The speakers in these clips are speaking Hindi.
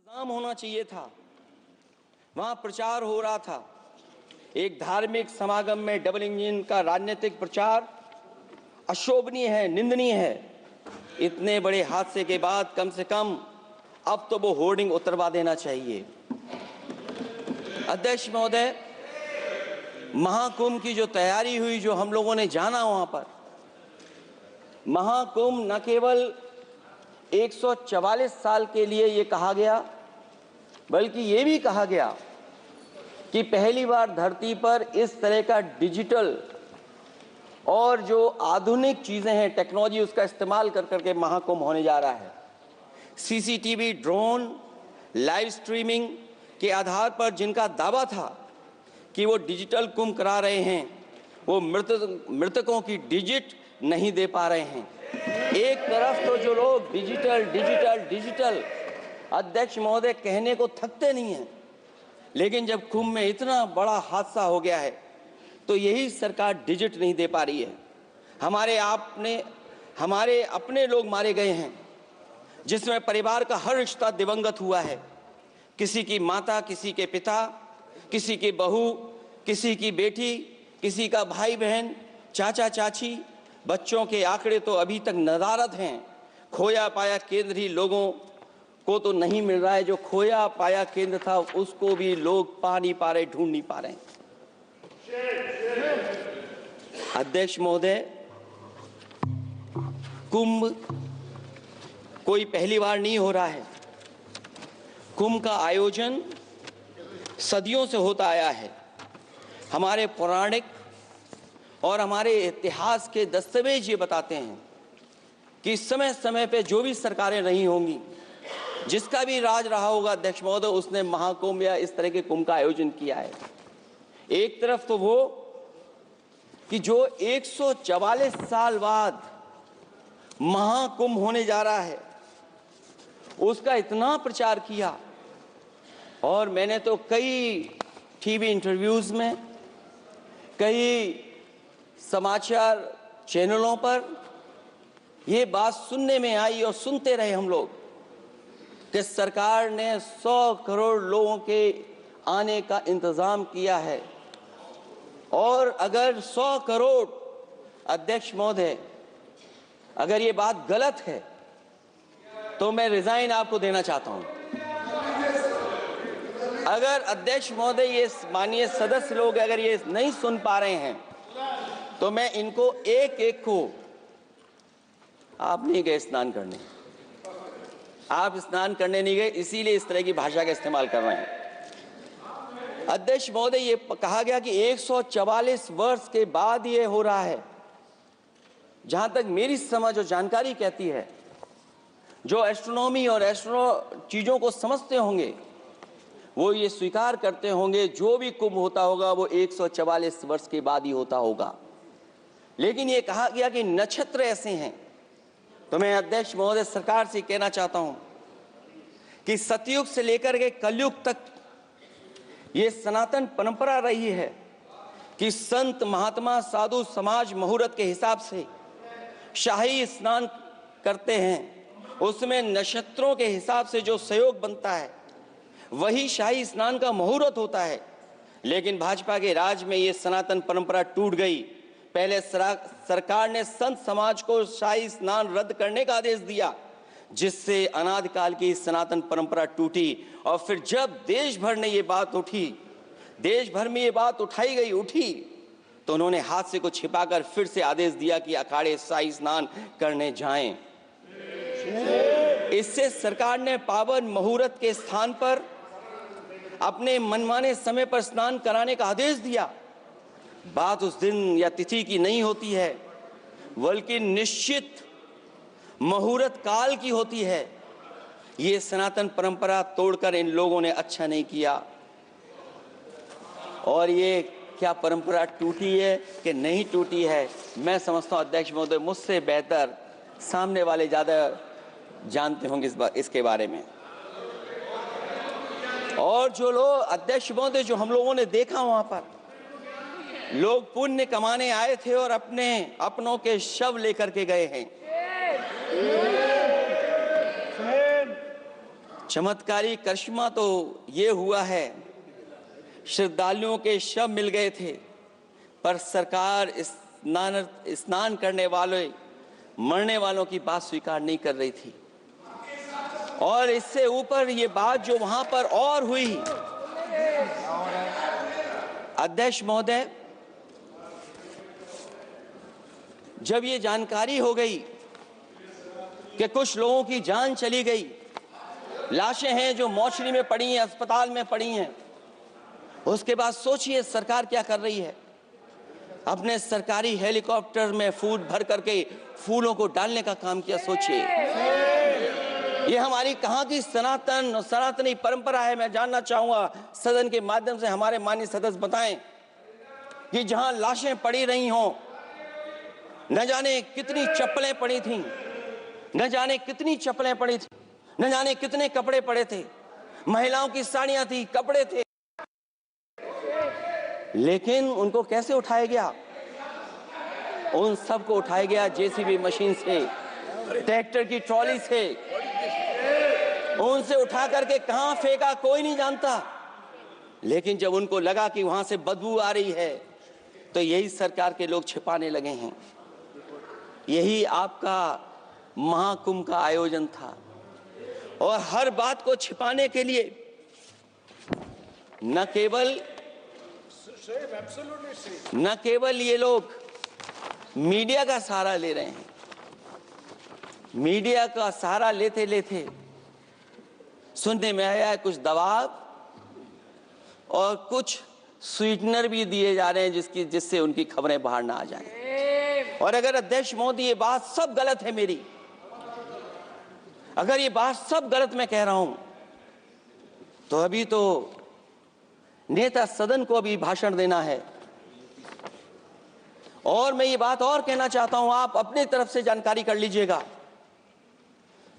इंतजाम होना चाहिए था। वहां प्रचार हो रहा था। एक धार्मिक समागम में डबल इंजन का राजनीतिक प्रचार अशोभनीय है, निंदनीय है। इतने बड़े हादसे के बाद कम से कम अब तो वो होर्डिंग उतरवा देना चाहिए। अध्यक्ष महोदय, महाकुंभ की जो तैयारी हुई, जो हम लोगों ने जाना वहां पर, महाकुंभ न केवल 144 साल के लिए ये कहा गया, बल्कि ये भी कहा गया कि पहली बार धरती पर इस तरह का डिजिटल और जो आधुनिक चीजें हैं, टेक्नोलॉजी, उसका इस्तेमाल कर करके महाकुंभ होने जा रहा है। सीसीटीवी, ड्रोन, लाइव स्ट्रीमिंग के आधार पर जिनका दावा था कि वो डिजिटल कुंभ करा रहे हैं, वो मृतकों की डिजिट नहीं दे पा रहे हैं। एक तरफ तो जो लोग डिजिटल डिजिटल डिजिटल अध्यक्ष महोदय कहने को थकते नहीं हैं, लेकिन जब कुंभ में इतना बड़ा हादसा हो गया है तो यही सरकार डिजिट नहीं दे पा रही है। हमारे अपने लोग मारे गए हैं, जिसमें परिवार का हर रिश्ता दिवंगत हुआ है। किसी की माता, किसी के पिता, किसी की बहू, किसी की बेटी, किसी का भाई बहन, चाचा चाची। बच्चों के आंकड़े तो अभी तक नदारद हैं। खोया पाया केंद्र ही लोगों को तो नहीं मिल रहा है। जो खोया पाया केंद्र था उसको भी लोग पा नहीं पा रहे, ढूंढ नहीं पा रहे। अध्यक्ष महोदय, कुंभ कोई पहली बार नहीं हो रहा है। कुंभ का आयोजन सदियों से होता आया है। हमारे पौराणिक और हमारे इतिहास के दस्तावेज ये बताते हैं कि समय समय पे जो भी सरकारें नहीं होंगी, जिसका भी राज रहा होगा अध्यक्ष महोदय, उसने महाकुंभ या इस तरह के कुंभ का आयोजन किया है। एक तरफ तो वो कि जो 144 साल बाद महाकुंभ होने जा रहा है, उसका इतना प्रचार किया। और मैंने तो कई टीवी इंटरव्यूज में, कई समाचार चैनलों पर ये बात सुनने में आई और सुनते रहे हम लोग कि सरकार ने 100 करोड़ लोगों के आने का इंतजाम किया है। और अगर 100 करोड़, अध्यक्ष महोदय, अगर ये बात गलत है तो मैं रिजाइन आपको देना चाहता हूं। अगर अध्यक्ष महोदय, ये माननीय सदस्य लोग अगर ये नहीं सुन पा रहे हैं तो मैं इनको एक एक को, आप नहीं गए स्नान करने, आप स्नान करने नहीं गए, इसीलिए इस तरह की भाषा का इस्तेमाल कर रहे हैं। अध्यक्ष महोदय, ये कहा गया कि 144 वर्ष के बाद ये हो रहा है। जहां तक मेरी समझ और जानकारी कहती है, जो एस्ट्रोनॉमी और एस्ट्रो चीजों को समझते होंगे वो ये स्वीकार करते होंगे, जो भी कुंभ होता होगा वो 144 वर्ष के बाद ही होता होगा। लेकिन ये कहा गया कि नक्षत्र ऐसे हैं। तो मैं अध्यक्ष महोदय सरकार से कहना चाहता हूं कि सतयुग से लेकर के कलयुग तक ये सनातन परंपरा रही है कि संत, महात्मा, साधु समाज मुहूर्त के हिसाब से शाही स्नान करते हैं। उसमें नक्षत्रों के हिसाब से जो सहयोग बनता है वही शाही स्नान का मुहूर्त होता है। लेकिन भाजपा के राज में ये सनातन परंपरा टूट गई। पहले सरकार ने संत समाज को शाही स्नान रद्द करने का आदेश दिया, जिससे अनादिकाल की सनातन परंपरा टूटी। और फिर जब देश भर में ये बात उठाई गई, तो उन्होंने हादसे को छिपाकर फिर से आदेश दिया कि अखाड़े शाही स्नान करने जाएं। इससे सरकार ने पावन मुहूर्त के स्थान पर अपने मनमाने समय पर स्नान कराने का आदेश दिया। बात उस दिन या तिथि की नहीं होती है, बल्कि निश्चित मुहूर्त काल की होती है। ये सनातन परंपरा तोड़कर इन लोगों ने अच्छा नहीं किया। और ये क्या परंपरा टूटी है कि नहीं टूटी है, मैं समझता हूं अध्यक्ष महोदय मुझसे बेहतर सामने वाले ज्यादा जानते होंगे इसके बारे में। और जो लोग, अध्यक्ष महोदय, जो हम लोगों ने देखा वहां पर लोग पुण्य कमाने आए थे और अपनों के शव लेकर के गए हैं। चमत्कारी करिश्मा तो ये हुआ है, श्रद्धालुओं के शव मिल गए थे, पर सरकार स्नान करने वाले मरने वालों की बात स्वीकार नहीं कर रही थी। और इससे ऊपर ये बात जो वहां पर और हुई, अध्यक्ष महोदय, जब ये जानकारी हो गई कि कुछ लोगों की जान चली गई, लाशें हैं जो मोर्चरी में पड़ी हैं, अस्पताल में पड़ी हैं, उसके बाद सोचिए सरकार क्या कर रही है। अपने सरकारी हेलीकॉप्टर में फूड भर करके फूलों को डालने का काम किया। सोचिए ये हमारी कहाँ की सनातनी परंपरा है। मैं जानना चाहूंगा सदन के माध्यम से हमारे माननीय सदस्य बताएं कि जहां लाशें पड़ी रही हों, न जाने कितनी चप्पलें पड़ी थीं, न जाने कितनी चप्पलें पड़ी थी, न जाने कितने कपड़े पड़े थे, महिलाओं की साड़ियां थी, कपड़े थे, लेकिन उनको कैसे उठाया गया? उन सबको उठाया गया जेसीबी मशीन से, ट्रैक्टर की ट्रॉली से। उनसे उठा करके कहां फेंका कोई नहीं जानता, लेकिन जब उनको लगा कि वहां से बदबू आ रही है तो यही सरकार के लोग छिपाने लगे हैं। यही आपका महाकुंभ का आयोजन था। और हर बात को छिपाने के लिए न केवल ये लोग मीडिया का सहारा ले रहे हैं, मीडिया का सहारा लेते लेते सुनने में आया है कुछ दबाव और कुछ स्वीटनर भी दिए जा रहे हैं जिससे उनकी खबरें बाहर ना आ जाएं। और अगर अध्यक्ष मोदी ये बात सब गलत है मेरी, अगर ये बात सब गलत मैं कह रहा हूं, तो अभी तो नेता सदन को अभी भाषण देना है। और मैं ये बात और कहना चाहता हूं, आप अपनी तरफ से जानकारी कर लीजिएगा।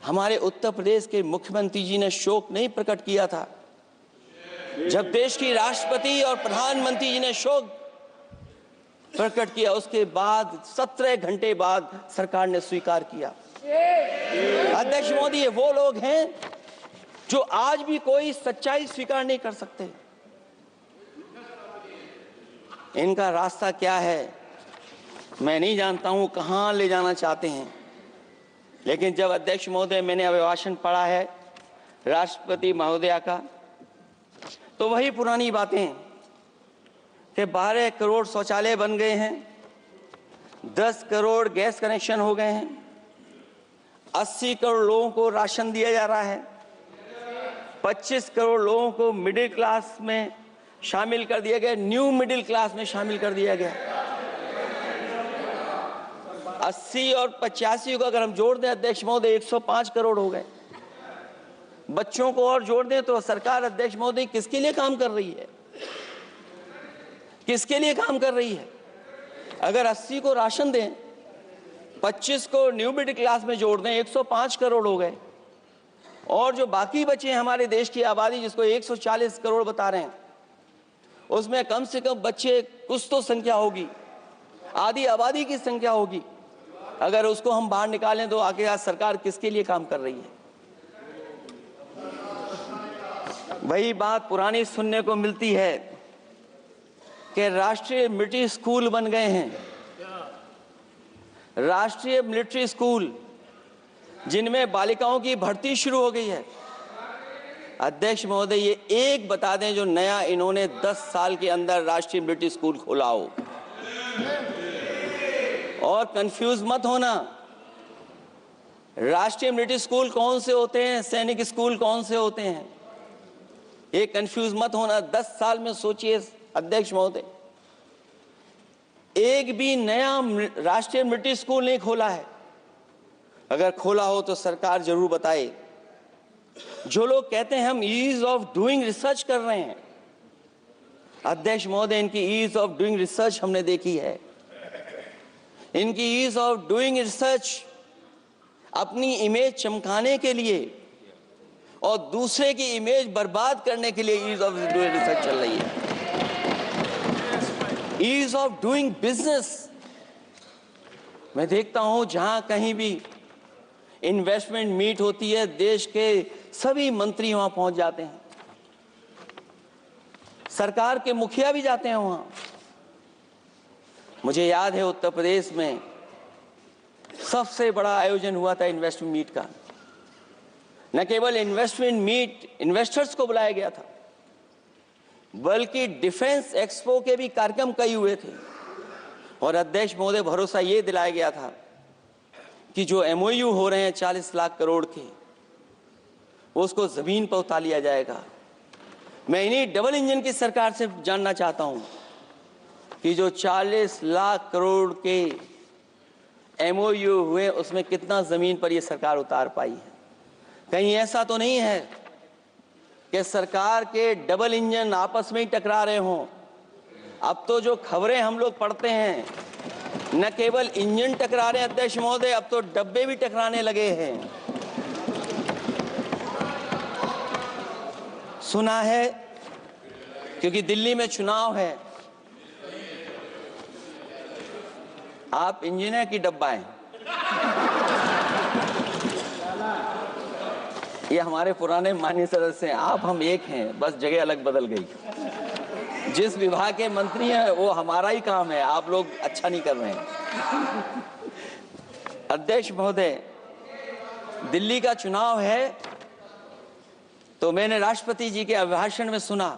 हमारे उत्तर प्रदेश के मुख्यमंत्री जी ने शोक नहीं प्रकट किया था। जब देश की राष्ट्रपति और प्रधानमंत्री जी ने शोक प्रकट किया, उसके बाद 17 घंटे बाद सरकार ने स्वीकार किया। अध्यक्ष मोदी, ये वो लोग हैं जो आज भी कोई सच्चाई स्वीकार नहीं कर सकते। इनका रास्ता क्या है मैं नहीं जानता हूं, कहां ले जाना चाहते हैं। लेकिन जब अध्यक्ष महोदय मैंने अभिभाषण पढ़ा है राष्ट्रपति महोदया का, तो वही पुरानी बातें कि 12 करोड़ शौचालय बन गए हैं, 10 करोड़ गैस कनेक्शन हो गए हैं, 80 करोड़ लोगों को राशन दिया जा रहा है, 25 करोड़ लोगों को मिडिल क्लास में शामिल कर दिया गया, न्यू मिडिल क्लास में शामिल कर दिया गया। 80 और 85 को अगर हम जोड़ दें अध्यक्ष महोदय 105 करोड़ हो गए। बच्चों को और जोड़ दें तो सरकार अध्यक्ष महोदय किसके लिए काम कर रही है? किसके लिए काम कर रही है? अगर 80 को राशन दें, 25 को न्यू मिडिल क्लास में जोड़ दें, 105 करोड़ हो गए। और जो बाकी बचे हैं हमारे देश की आबादी जिसको 140 करोड़ बता रहे हैं, उसमें कम से कम बच्चे कुछ तो संख्या होगी, आधी आबादी की संख्या होगी। अगर उसको हम बाहर निकालें तो आगे आज सरकार किसके लिए काम कर रही है? वही बात पुरानी सुनने को मिलती है कि राष्ट्रीय मिलिट्री स्कूल बन गए हैं, राष्ट्रीय मिलिट्री स्कूल जिनमें बालिकाओं की भर्ती शुरू हो गई है। अध्यक्ष महोदय, ये एक बता दें जो नया इन्होंने 10 साल के अंदर राष्ट्रीय मिलिट्री स्कूल खोला हो। और कंफ्यूज मत होना, राष्ट्रीय मिलिट्री स्कूल कौन से होते हैं, सैनिक स्कूल कौन से होते हैं, ये कंफ्यूज मत होना। 10 साल में सोचिए अध्यक्ष महोदय, एक भी नया राष्ट्रीय मिलिट्री स्कूल नहीं खोला है। अगर खोला हो तो सरकार जरूर बताए। जो लोग कहते हैं हम ईज ऑफ डूइंग रिसर्च कर रहे हैं, अध्यक्ष महोदय इनकी ईज ऑफ डूइंग रिसर्च हमने देखी है। इनकी ईज ऑफ डूइंग रिसर्च अपनी इमेज चमकाने के लिए और दूसरे की इमेज बर्बाद करने के लिए ईज ऑफ डूइंग रिसर्च चल रही है। ईज ऑफ डूइंग बिजनेस, मैं देखता हूं जहां कहीं भी इन्वेस्टमेंट मीट होती है, देश के सभी मंत्री वहां पहुंच जाते हैं, सरकार के मुखिया भी जाते हैं वहां। मुझे याद है उत्तर प्रदेश में सबसे बड़ा आयोजन हुआ था इन्वेस्टमेंट मीट का। न केवल इन्वेस्टमेंट मीट इन्वेस्टर्स को बुलाया गया था, बल्कि डिफेंस एक्सपो के भी कार्यक्रम कई हुए थे। और अध्यक्ष महोदय, भरोसा ये दिलाया गया था कि जो MOU हो रहे हैं 40 लाख करोड़ के, उसको जमीन पर उतार लिया जाएगा। मैं इन्हीं डबल इंजन की सरकार से जानना चाहता हूं कि जो 40 लाख करोड़ के MOU हुए, उसमें कितना जमीन पर ये सरकार उतार पाई है। कहीं ऐसा तो नहीं है कि सरकार के डबल इंजन आपस में ही टकरा रहे हों। अब तो जो खबरें हम लोग पढ़ते हैं, न केवल इंजन टकरा रहे हैं अध्यक्ष महोदय, अब तो डब्बे भी टकराने लगे हैं। सुना है क्योंकि दिल्ली में चुनाव है, आप इंजीनियर की डब्बा हैं। ये हमारे पुराने माननीय सदस्य हैं, आप हम एक हैं, बस जगह अलग बदल गई। जिस विभाग के मंत्री हैं वो हमारा ही काम है, आप लोग अच्छा नहीं कर रहे हैं। अध्यक्ष महोदय, दिल्ली का चुनाव है तो मैंने राष्ट्रपति जी के अभिभाषण में सुना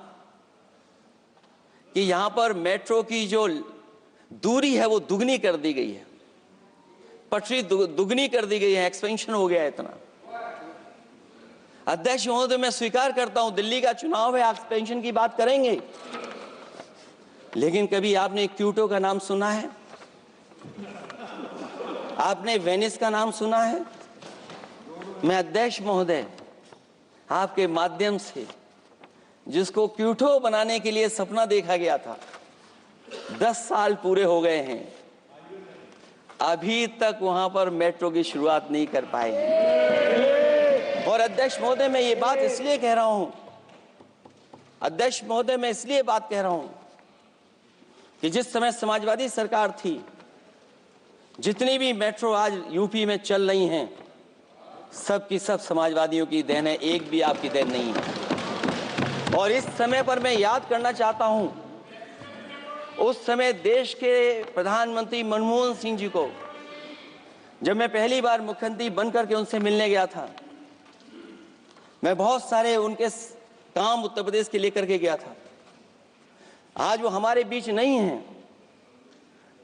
कि यहां पर मेट्रो की जो दूरी है वो दुगनी कर दी गई है, पटरी दुगनी कर दी गई है, एक्सपेंशन हो गया है इतना। अध्यक्ष महोदय, मैं स्वीकार करता हूं दिल्ली का चुनाव है, एक्सपेंशन की बात करेंगे, लेकिन कभी आपने क्यूटो का नाम सुना है? आपने वेनिस का नाम सुना है? मैं अध्यक्ष महोदय आपके माध्यम से, जिसको क्यूटो बनाने के लिए सपना देखा गया था, 10 साल पूरे हो गए हैं, अभी तक वहां पर मेट्रो की शुरुआत नहीं कर पाए हैं। और अध्यक्ष महोदय, मैं ये बात इसलिए कह रहा हूं, अध्यक्ष महोदय मैं इसलिए बात कह रहा हूं कि जिस समय समाजवादी सरकार थी, जितनी भी मेट्रो आज यूपी में चल रही हैं, सब की सब समाजवादियों की देन है, एक भी आपकी देन नहीं है। और इस समय पर मैं याद करना चाहता हूं, उस समय देश के प्रधानमंत्री मनमोहन सिंह जी को जब मैं पहली बार मुख्यमंत्री बनकर के उनसे मिलने गया था, मैं बहुत सारे उनके काम उत्तर प्रदेश के लेकर के गया था। आज वो हमारे बीच नहीं हैं,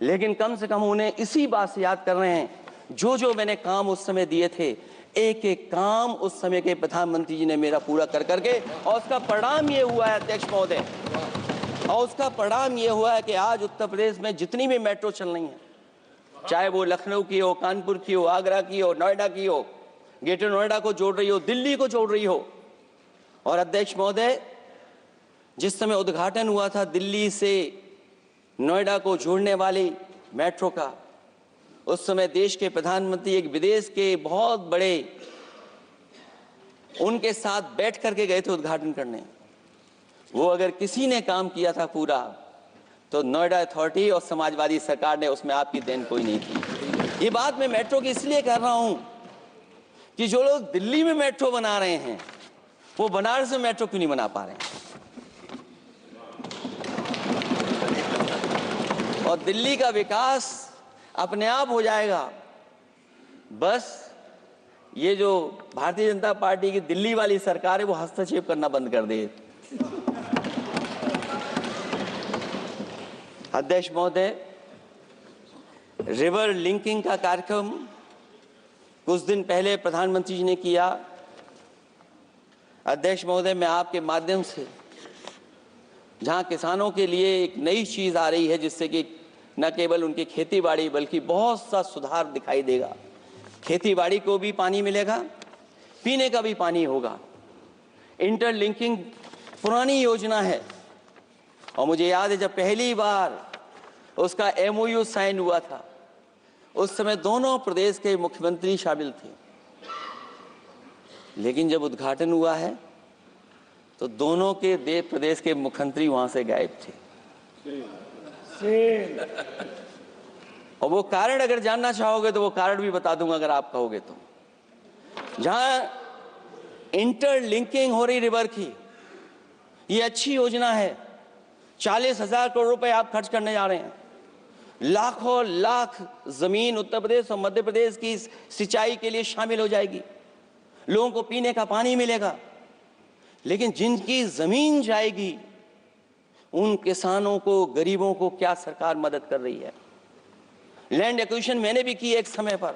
लेकिन कम से कम उन्हें इसी बात से याद कर रहे हैं, जो जो मैंने काम उस समय दिए थे, एक एक काम उस समय के प्रधानमंत्री जी ने मेरा पूरा कर करके, और उसका परिणाम ये हुआ है अध्यक्ष महोदय, और उसका परिणाम ये हुआ है कि आज उत्तर प्रदेश में जितनी भी मेट्रो चल रही हैं, चाहे वो लखनऊ की हो, कानपुर की हो, आगरा की हो, नोएडा की हो, ग्रेटर नोएडा को जोड़ रही हो, दिल्ली को जोड़ रही हो। और अध्यक्ष महोदय, जिस समय उद्घाटन हुआ था दिल्ली से नोएडा को जोड़ने वाली मेट्रो का, उस समय देश के प्रधानमंत्री एक विदेश के बहुत बड़े उनके साथ बैठ करके गए थे उद्घाटन करने। वो अगर किसी ने काम किया था पूरा, तो नोएडा अथॉरिटी और समाजवादी सरकार ने, उसमें आपकी देन कोई नहीं थी। ये बात मैं मेट्रो की इसलिए कर रहा हूं कि जो लोग दिल्ली में मेट्रो बना रहे हैं, वो बनारस में मेट्रो क्यों नहीं बना पा रहे हैं? और दिल्ली का विकास अपने आप हो जाएगा, बस ये जो भारतीय जनता पार्टी की दिल्ली वाली सरकार है वो हस्तक्षेप करना बंद कर दे। अध्यक्ष महोदय, रिवर लिंकिंग का कार्यक्रम कुछ दिन पहले प्रधानमंत्री जी ने किया। अध्यक्ष महोदय, मैं आपके माध्यम से, जहां किसानों के लिए एक नई चीज आ रही है, जिससे कि न केवल उनकी खेती बाड़ी बल्कि बहुत सा सुधार दिखाई देगा। खेती बाड़ी को भी पानी मिलेगा, पीने का भी पानी होगा। इंटरलिंकिंग पुरानी योजना है, और मुझे याद है जब पहली बार उसका MOU साइन हुआ था, उस समय दोनों प्रदेश के मुख्यमंत्री शामिल थे, लेकिन जब उद्घाटन हुआ है तो दोनों के प्रदेश के मुख्यमंत्री वहां से गायब थे। और वो कारण अगर जानना चाहोगे तो वो कारण भी बता दूंगा अगर आप कहोगे तो। जहां इंटरलिंकिंग हो रही रिवर की, ये अच्छी योजना है। 40,000 करोड़ रुपए आप खर्च करने जा रहे हैं। लाखों लाख जमीन उत्तर प्रदेश और मध्य प्रदेश की सिंचाई के लिए शामिल हो जाएगी, लोगों को पीने का पानी मिलेगा। लेकिन जिनकी जमीन जाएगी उन किसानों को, गरीबों को क्या सरकार मदद कर रही है? लैंड एक्विजिशन मैंने भी की एक समय पर,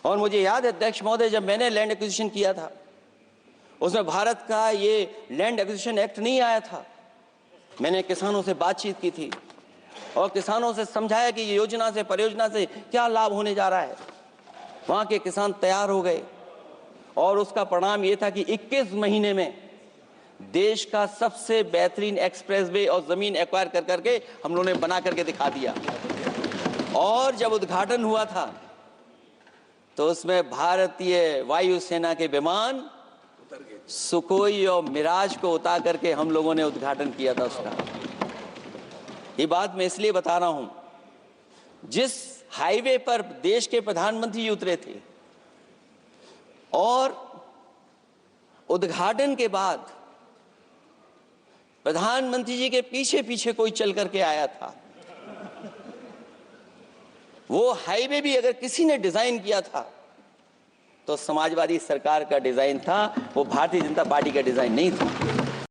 और मुझे याद है अध्यक्ष महोदय, जब मैंने लैंड एक्विजिशन किया था उसमें भारत का ये लैंड एक्विजिशन एक्ट नहीं आया था। मैंने किसानों से बातचीत की थी और किसानों से समझाया कि ये योजना से, परियोजना से क्या लाभ होने जा रहा है। वहां के किसान तैयार हो गए और उसका परिणाम ये था कि 21 महीने में देश का सबसे बेहतरीन एक्सप्रेसवे और जमीन एक्वायर कर करके हम लोगों ने बना करके दिखा दिया। और जब उद्घाटन हुआ था तो उसमें भारतीय वायुसेना के विमान सुकोई और मिराज को उतार करके हम लोगों ने उद्घाटन किया था उसका। ये बात मैं इसलिए बता रहा हूं, जिस हाईवे पर देश के प्रधानमंत्री जी उतरे थे और उद्घाटन के बाद प्रधानमंत्री जी के पीछे पीछे कोई चल करके आया था, वो हाईवे भी अगर किसी ने डिजाइन किया था तो समाजवादी सरकार का डिजाइन था, वो भारतीय जनता पार्टी का डिजाइन नहीं था।